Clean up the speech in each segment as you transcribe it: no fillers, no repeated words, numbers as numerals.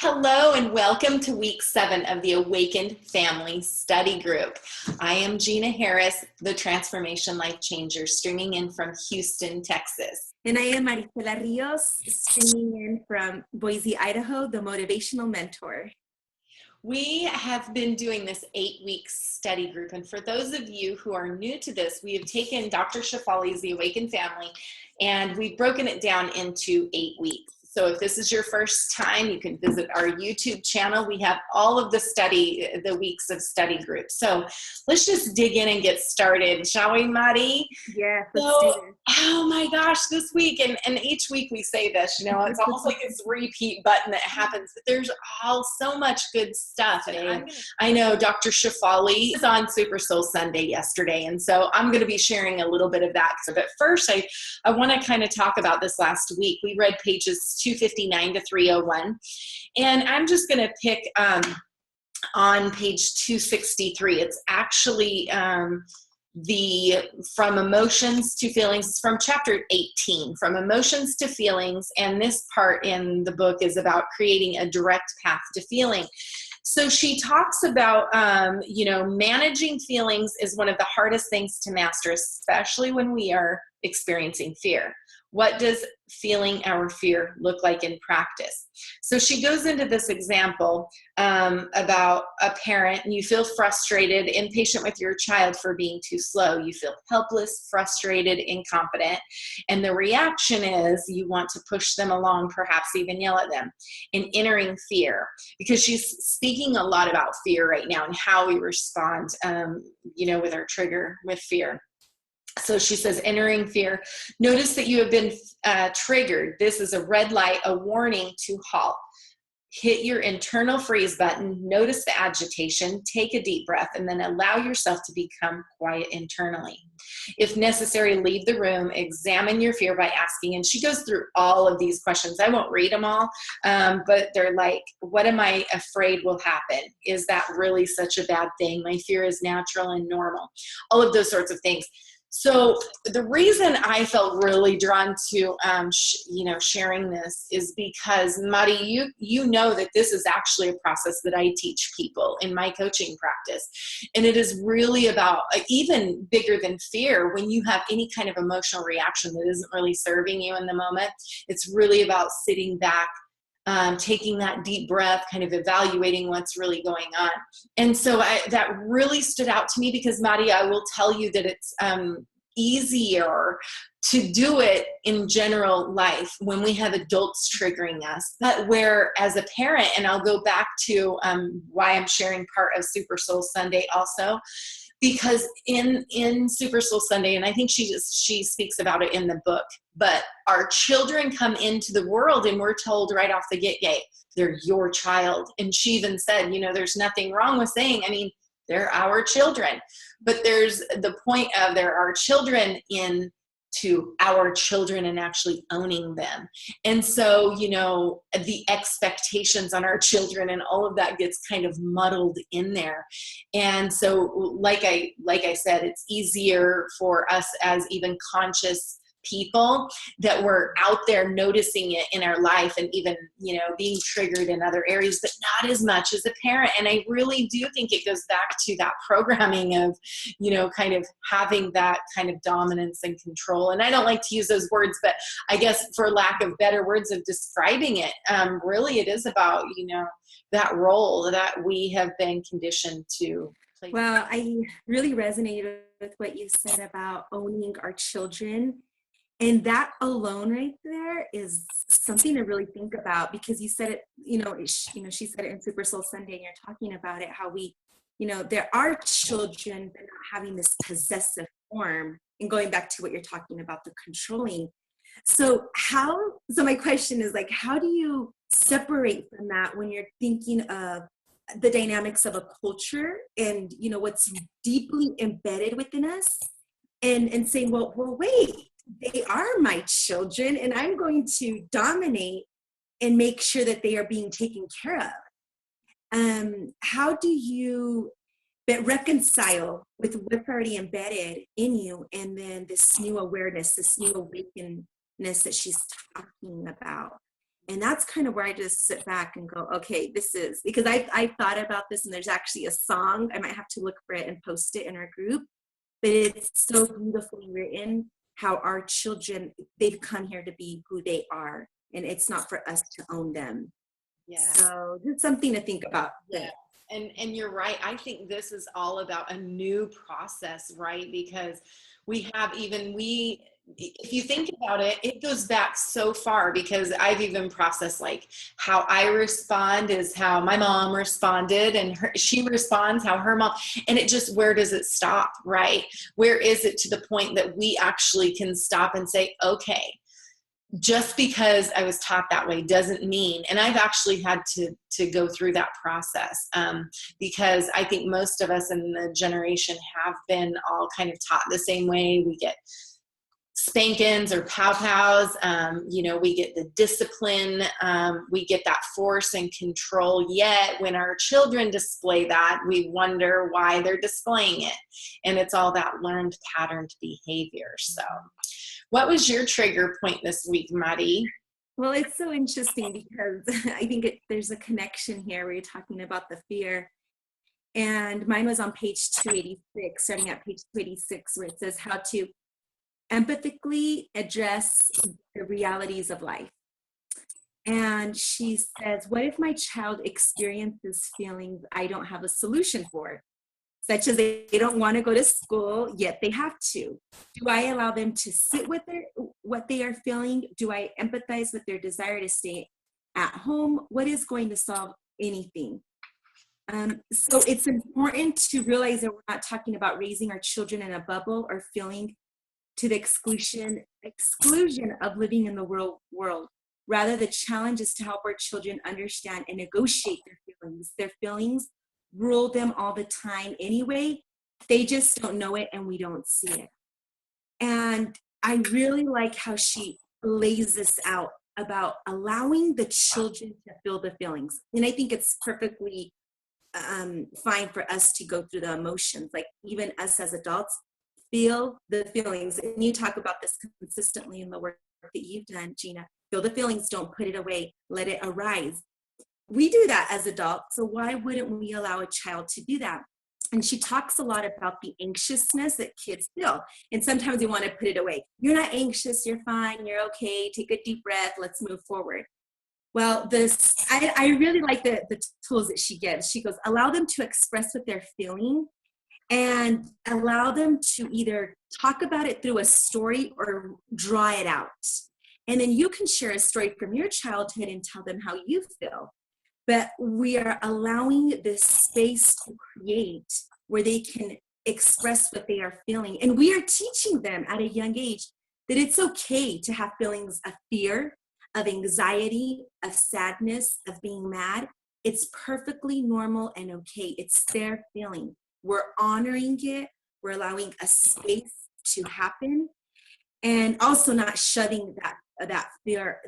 Hello and welcome to week 7 of the Awakened Family Study Group. I am Gina Harris, the Transformation Life Changer, streaming in from Houston, Texas. And I am Maricela Rios, streaming in from Boise, Idaho, the Motivational Mentor. We have been doing this 8-week study group, and for those of you who are new to this, we have taken Dr. Shefali's The Awakened Family, and we've broken it down into 8 weeks. So if this is your first time, you can visit our YouTube channel. We have all of the weeks of study groups. So let's just dig in and get started, shall we, Mari? Yeah, let's do this. Oh my gosh, this week, and each week we say this, it's almost like this repeat button that happens, but there's so much good stuff. And I know Dr. Shefali was on Super Soul Sunday yesterday, and so I'm going to be sharing a little bit of that. But first, I want to kind of talk about this last week. We read pages 259 to 301, and I'm just going to pick on page 263. It's actually from emotions to feelings, from chapter 18, from emotions to feelings, and this part in the book is about creating a direct path to feeling. So she talks about, managing feelings is one of the hardest things to master, especially when we are experiencing fear. What does feeling our fear look like in practice? So she goes into this example about a parent, and you feel frustrated, impatient with your child for being too slow. You feel helpless, frustrated, incompetent. And the reaction is you want to push them along, perhaps even yell at them, and entering fear. Because she's speaking a lot about fear right now and how we respond, with our trigger with fear. So she says, entering fear, notice that you have been triggered. This is a red light, a warning to halt. Hit your internal freeze button, notice the agitation, take a deep breath, and then allow yourself to become quiet internally. If necessary, leave the room, examine your fear by asking, and she goes through all of these questions. I won't read them all, but they're like, what am I afraid will happen? Is that really such a bad thing? My fear is natural and normal. All of those sorts of things. So the reason I felt really drawn to, sharing this is because, Mari, you know that this is actually a process that I teach people in my coaching practice. And it is really about, even bigger than fear, when you have any kind of emotional reaction that isn't really serving you in the moment, it's really about sitting back, taking that deep breath, kind of evaluating what's really going on. And so that really stood out to me because, Mari, I will tell you that it's easier to do it in general life when we have adults triggering us. But where as a parent, and I'll go back to why I'm sharing part of Super Soul Sunday also, because in Super Soul Sunday, and I think she speaks about it in the book, but our children come into the world and we're told right off the get-go, they're your child. And she even said, there's nothing wrong with saying, they're our children. But there's the point of there are children into our children and actually owning them. And so, the expectations on our children and all of that gets kind of muddled in there. And so, like I said, it's easier for us as even conscious people that we're out there noticing it in our life and even, being triggered in other areas, but not as much as a parent. And I really do think it goes back to that programming of, kind of having that kind of dominance and control. And I don't like to use those words, but I guess for lack of better words of describing it, really it is about, that role that we have been conditioned to play. Well, I really resonated with what you said about owning our children. And that alone right there is something to really think about, because you said it, she said it in Super Soul Sunday, and you're talking about it, how we, there are children that are having this possessive form, and going back to what you're talking about, the controlling. So my question is how do you separate from that when you're thinking of the dynamics of a culture and, what's deeply embedded within us, and saying, well, wait, they are my children, and I'm going to dominate and make sure that they are being taken care of. How do you reconcile with what's already embedded in you, and then this new awareness, this new awakenedness that she's talking about? And that's kind of where I just sit back and go, okay, this is, because I thought about this, and there's actually a song, I might have to look for it and post it in our group, but it's so beautifully written how our children, they've come here to be who they are, and it's not for us to own them. Yeah. So it's something to think about. Yeah. And you're right. I think this is all about a new process, right? Because if you think about it, it goes back so far, because I've even processed like how I respond is how my mom responded, and she responds how her mom, and it just, where does it stop, right? Where is it to the point that we actually can stop and say, okay, just because I was taught that way doesn't mean, and I've actually had to go through that process, because I think most of us in the generation have been all kind of taught the same way. We get spankings or pow-pows, we get the discipline, we get that force and control, yet when our children display that, we wonder why they're displaying it. And it's all that learned patterned behavior. So what was your trigger point this week, Maddie? Well, it's so interesting because I think there's a connection here where you're talking about the fear. And mine was on page 286, starting at page 286, where it says how to empathically address the realities of life. And she says, what if my child experiences feelings I don't have a solution for, such as they don't want to go to school, yet they have to? Do I allow them to sit with what they are feeling? Do I empathize with their desire to stay at home? What is going to solve anything? So it's important to realize that we're not talking about raising our children in a bubble or feeling to the exclusion of living in the world. Rather, the challenge is to help our children understand and negotiate their feelings. Their feelings rule them all the time anyway. They just don't know it, and we don't see it. And I really like how she lays this out about allowing the children to feel the feelings. And I think it's perfectly fine for us to go through the emotions, like even us as adults, feel the feelings. And you talk about this consistently in the work that you've done, Gina. Feel the feelings, don't put it away, let it arise. We do that as adults, so why wouldn't we allow a child to do that? And she talks a lot about the anxiousness that kids feel. And sometimes they want to put it away. You're not anxious, you're fine, you're okay, take a deep breath, let's move forward. Well, I really like the tools that she gives. She goes, allow them to express what they're feeling, and allow them to either talk about it through a story or draw it out. And then you can share a story from your childhood and tell them how you feel. But we are allowing this space to create where they can express what they are feeling. And we are teaching them at a young age that it's okay to have feelings of fear, of anxiety, of sadness, of being mad. It's perfectly normal and okay. It's their feeling. We're honoring it. We're allowing a space to happen, and also not shoving that fear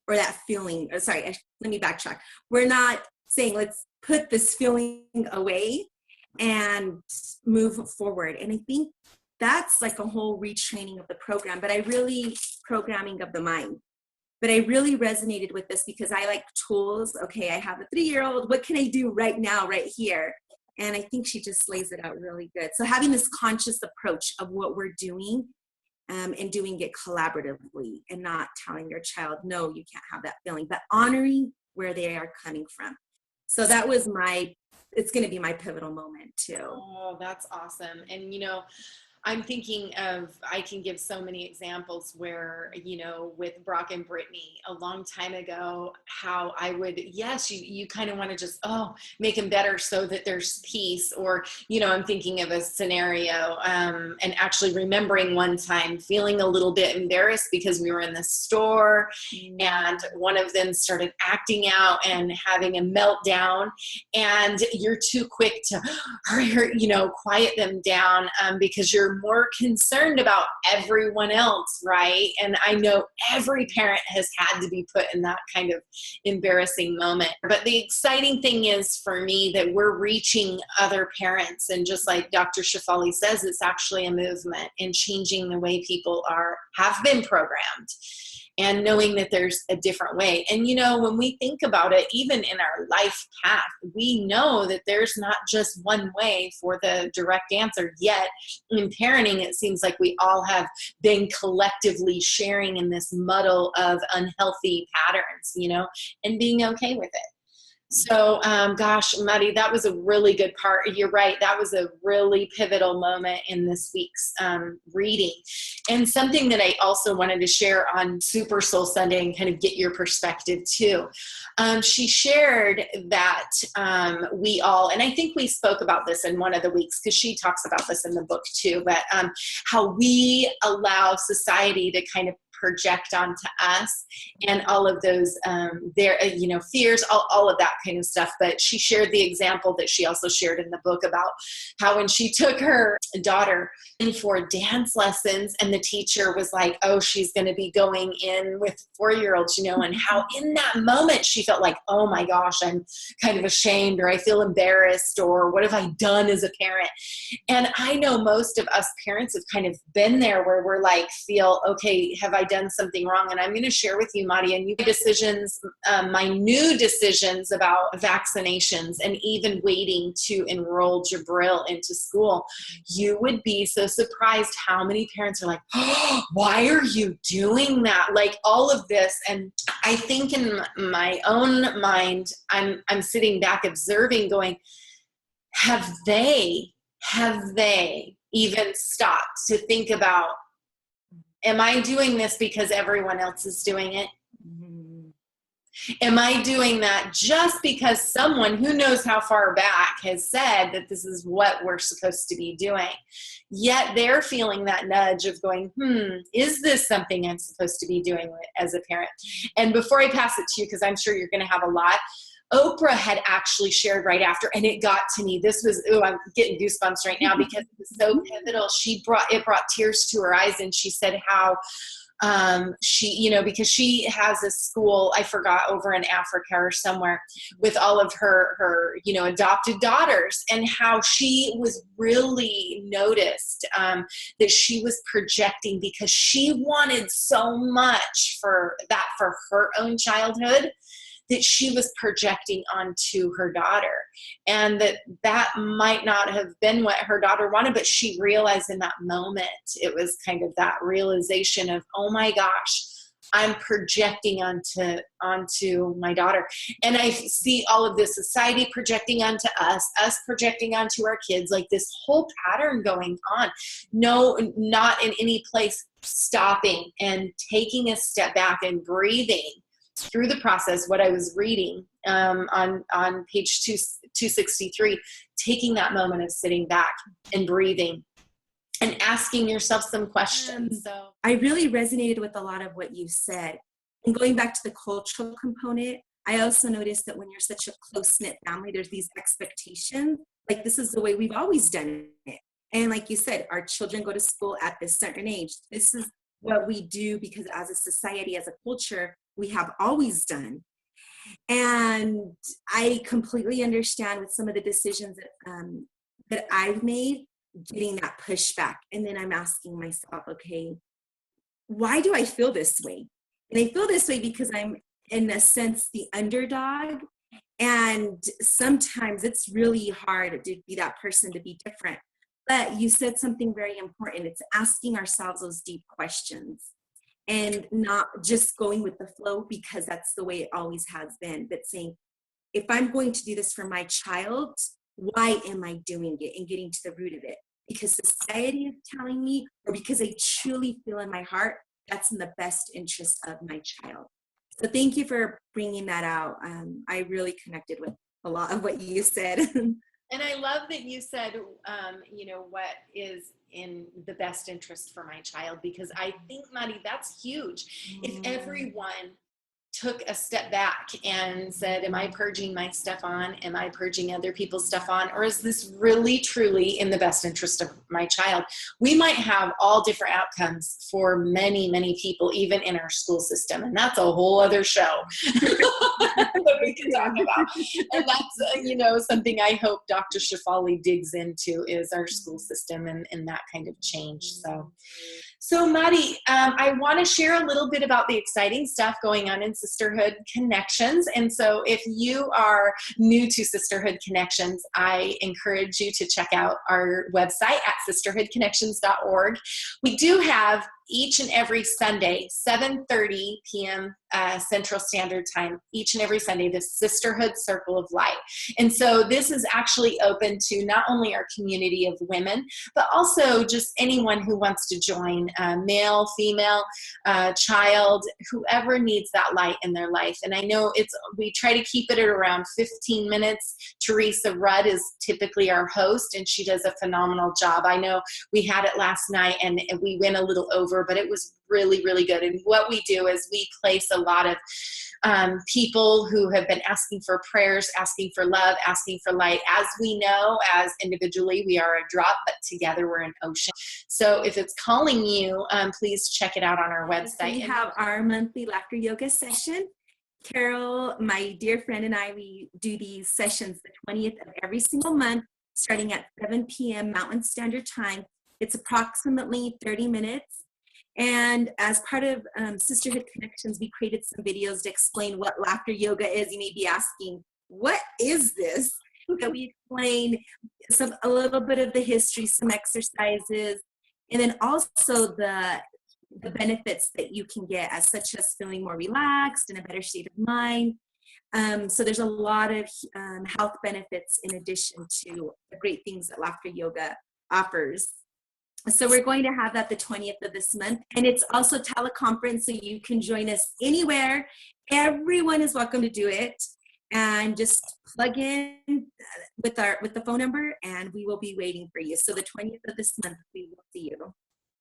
or that feeling. Let me backtrack. We're not saying let's put this feeling away and move forward. And I think that's like a whole retraining of the program, programming of the mind. But I really resonated with this because I like tools. Okay, I have a 3-year-old. What can I do right now, right here? And I think she just lays it out really good. So having this conscious approach of what we're doing, and doing it collaboratively, and not telling your child, no, you can't have that feeling, but honoring where they are coming from. So that was it's going to be my pivotal moment too. Oh, that's awesome. And, I'm thinking of, I can give so many examples where, with Brock and Brittany a long time ago, how I would, yes, you kind of want to just, make them better so that there's peace. Or, I'm thinking of a scenario, and actually remembering one time feeling a little bit embarrassed because we were in the store and one of them started acting out and having a meltdown, and you're too quick to quiet them down, because you're more concerned about everyone else, right? And I know every parent has had to be put in that kind of embarrassing moment. But the exciting thing is for me that we're reaching other parents, and just like Dr. Shefali says, it's actually a movement in changing the way people have been programmed. and knowing that there's a different way. And, when we think about it, even in our life path, we know that there's not just one way for the direct answer. Yet in parenting, it seems like we all have been collectively sharing in this muddle of unhealthy patterns, and being okay with it. So, gosh, Maddie, that was a really good part. You're right. That was a really pivotal moment in this week's reading. And something that I also wanted to share on Super Soul Sunday and kind of get your perspective too. She shared that we all, and I think we spoke about this in one of the weeks because she talks about this in the book too, but how we allow society to kind of project onto us and all of those fears, all of that kind of stuff. But she shared the example that she also shared in the book about how when she took her daughter in for dance lessons and the teacher was like, oh, she's going to be going in with 4-year-olds, and how in that moment she felt like, oh my gosh, I'm kind of ashamed, or I feel embarrassed, or what have I done as a parent? And I know most of us parents have kind of been there where we're like, feel, okay, have I done something wrong? And I'm going to share with you, Madi, and my new decisions about vaccinations and even waiting to enroll Jabril into school. You would be so surprised how many parents are like, oh, why are you doing that? Like all of this. And I think in my own mind, I'm sitting back observing going, have they even stopped to think about, am I doing this because everyone else is doing it? Mm-hmm. Am I doing that just because someone who knows how far back has said that this is what we're supposed to be doing? Yet they're feeling that nudge of going, is this something I'm supposed to be doing as a parent? And before I pass it to you, because I'm sure you're going to have a lot, Oprah had actually shared right after, and it got to me. This was, I'm getting goosebumps right now because it was so pivotal. It brought tears to her eyes, and she said how she, because she has a school, I forgot, over in Africa or somewhere, with all of her adopted daughters, and how she was really noticed that she was projecting because she wanted so much for her own childhood, that she was projecting onto her daughter, and that might not have been what her daughter wanted, but she realized in that moment, it was kind of that realization of, oh my gosh, I'm projecting onto my daughter. And I see all of this society projecting onto us projecting onto our kids, like this whole pattern going on. No, not in any place stopping and taking a step back and breathing through the process. What I was reading on page 263, taking that moment of sitting back and breathing and asking yourself some questions. So I really resonated with a lot of what you said. And going back to the cultural component, I also noticed that when you're such a close-knit family, there's these expectations, like this is the way we've always done it. And like you said, our children go to school at this certain age. This is what we do because as a society, as a culture, we have always done. And I completely understand with some of the decisions that I've made, getting that pushback. And then I'm asking myself, okay, why do I feel this way? And I feel this way because I'm, in a sense, the underdog. And sometimes it's really hard to be that person, to be different. But you said something very important. It's asking ourselves those deep questions and not just going with the flow because that's the way it always has been. But saying, if I'm going to do this for my child, why am I doing it, and getting to the root of it? Because society is telling me, or because I truly feel in my heart that's in the best interest of my child. So thank you for bringing that out. I really connected with a lot of what you said. And I love that you said, what is in the best interest for my child, because I think, Maddie, that's huge. If everyone took a step back and said, am I purging my stuff on? Am I purging other people's stuff on? Or is this really, truly in the best interest of my child? We might have all different outcomes for many, many people, even in our school system. And that's a whole other show that we can talk about. And that's, something I hope Dr. Shefali digs into, is our school system and that kind of change. So Mari, I want to share a little bit about the exciting stuff going on in Sisterhood Connections. And so if you are new to Sisterhood Connections, I encourage you to check out our website at sisterhoodconnections.org. We do have each and every Sunday, 7:30 p.m. Central Standard Time, each and every Sunday, the Sisterhood Circle of Light. And so this is actually open to not only our community of women, but also just anyone who wants to join, male, female, child, whoever needs that light in their life. And I know we try to keep it at around 15 minutes. Teresa Rudd is typically our host, and she does a phenomenal job. I know we had it last night and we went a little over, but it was really, really good. And what we do is we place a lot of people who have been asking for prayers, asking for love, asking for light. As we know, as individually, we are a drop, but together we're an ocean. So if it's calling you, please check it out on our website. We have our monthly laughter yoga session. Carol, my dear friend, and I, we do these sessions the 20th of every single month, starting at 7 p.m. Mountain Standard Time. It's approximately 30 minutes. And as part of Sisterhood Connections, we created some videos to explain what laughter yoga is. You may be asking, what is this? So we explain a little bit of the history, some exercises, and then also the benefits that you can get, as such as feeling more relaxed and a better state of mind. So there's a lot of health benefits in addition to the great things that laughter yoga offers. So we're going to have that the 20th of this month. And it's also teleconference, so you can join us anywhere. Everyone is welcome to do it. And just plug in with the phone number, and we will be waiting for you. So the 20th of this month, we will see you.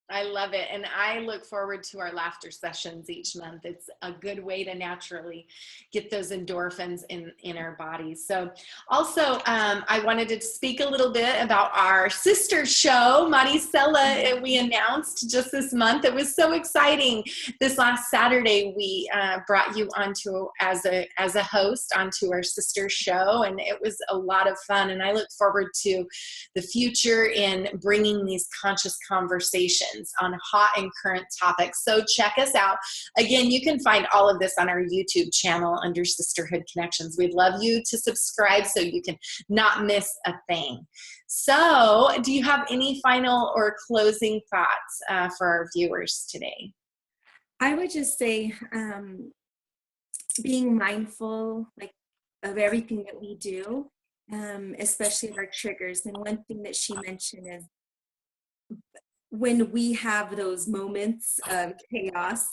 I love it. And I look forward to our laughter sessions each month. It's a good way to naturally get those endorphins in our bodies. So also, I wanted to speak a little bit about our sister show, Maricela, we announced just this month. It was so exciting. This last Saturday, we brought you onto as a host onto our sister show, and it was a lot of fun. And I look forward to the future in bringing these conscious conversations on hot and current topics. So check us out. Again, you can find all of this on our YouTube channel under Sisterhood Connections. We'd love you to subscribe so you can not miss a thing. So do you have any final or closing thoughts for our viewers today? I would just say being mindful of everything that we do, especially our triggers. And one thing that she mentioned is when we have those moments of chaos,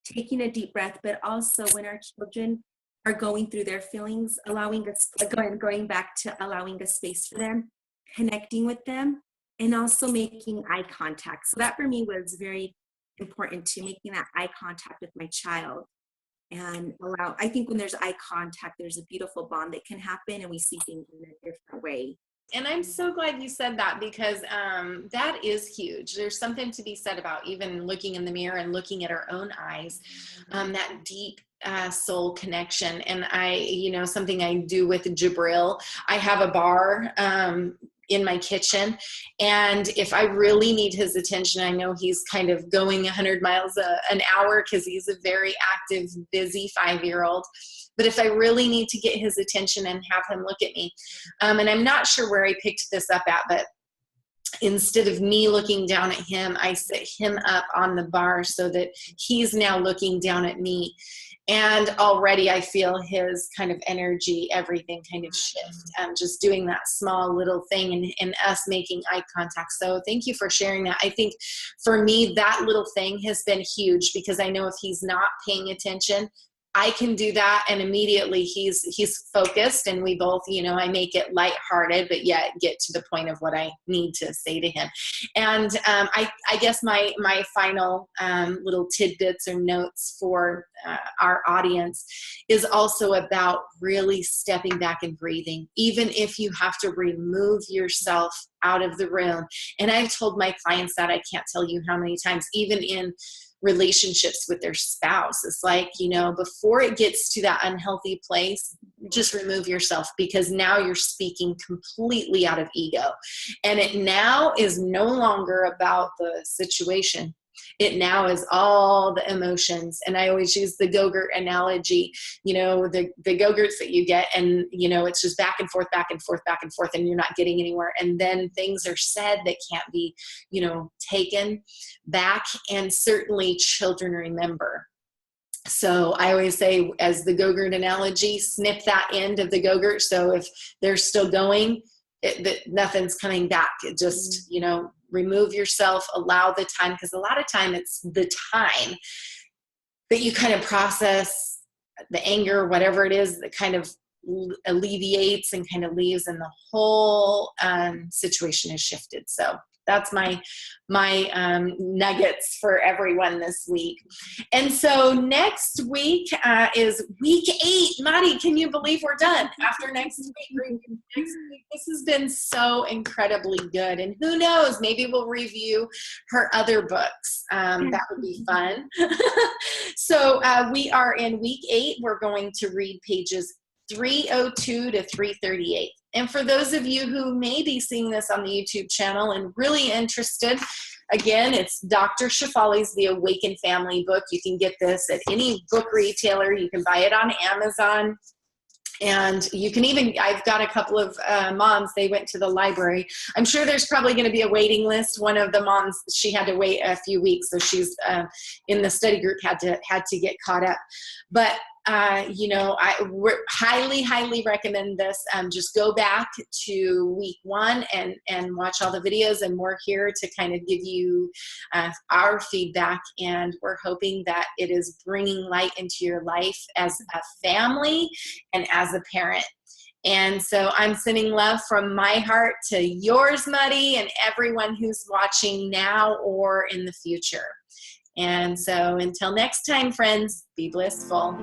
taking a deep breath, but also when our children are going through their feelings, allowing us, going back to allowing a space for them, connecting with them, and also making eye contact. So that for me was very important, to making that eye contact with my child. And I think when there's eye contact, there's a beautiful bond that can happen, and we see things in a different way. And I'm so glad you said that, because that is huge. There's something to be said about even looking in the mirror and looking at our own eyes, that deep soul connection. And something I do with Jabril, I have a bar in my kitchen, and if I really need his attention, I know he's kind of going 100 miles an hour because he's a very active, busy 5-year-old. But if I really need to get his attention and have him look at me, and I'm not sure where I picked this up at, but instead of me looking down at him, I set him up on the bar so that he's now looking down at me. And already I feel his kind of energy, everything kind of shift, just doing that small little thing and us making eye contact. So thank you for sharing that. I think for me, that little thing has been huge, because I know if he's not paying attention, I can do that, and immediately he's focused, and we both, I make it lighthearted, but yet get to the point of what I need to say to him. And I guess my final little tidbits or notes for our audience is also about really stepping back and breathing, even if you have to remove yourself out of the room. And I've told my clients that, I can't tell you how many times, even in relationships with their spouse. It's like, before it gets to that unhealthy place, just remove yourself, because now you're speaking completely out of ego. And it now is no longer about the situation. It now is all the emotions. And I always use the Go-Gurt analogy, the Go-Gurts that you get, and, it's just back and forth, back and forth, back and forth, and you're not getting anywhere. And then things are said that can't be, taken back. And certainly children remember. So I always say, as the Go-Gurt analogy, snip that end of the Go-Gurt. So if they're still going, nothing's coming back. It just, remove yourself, allow the time, because a lot of time it's the time that you kind of process the anger, whatever it is, that kind of alleviates and kind of leaves, and the whole situation is shifted. So that's my nuggets for everyone this week. And so next week is week 8. Maddie, can you believe we're done after next week? This has been so incredibly good. And who knows, maybe we'll review her other books. That would be fun. So we are in week 8. We're going to read pages 302 to 338. And for those of you who may be seeing this on the YouTube channel and really interested, again, it's Dr. Shefali's The Awakened Family book. You can get this at any book retailer. You can buy it on Amazon. And you can even, I've got a couple of moms, they went to the library. I'm sure there's probably going to be a waiting list. One of the moms, she had to wait a few weeks, so she's in the study group, had to get caught up. But I highly recommend this. Just go back to week 1 and watch all the videos, and we're here to kind of give you our feedback, and we're hoping that it is bringing light into your life as a family and as a parent. And so I'm sending love from my heart to yours, Muddy, and everyone who's watching now or in the future. And so until next time, friends, be blissful.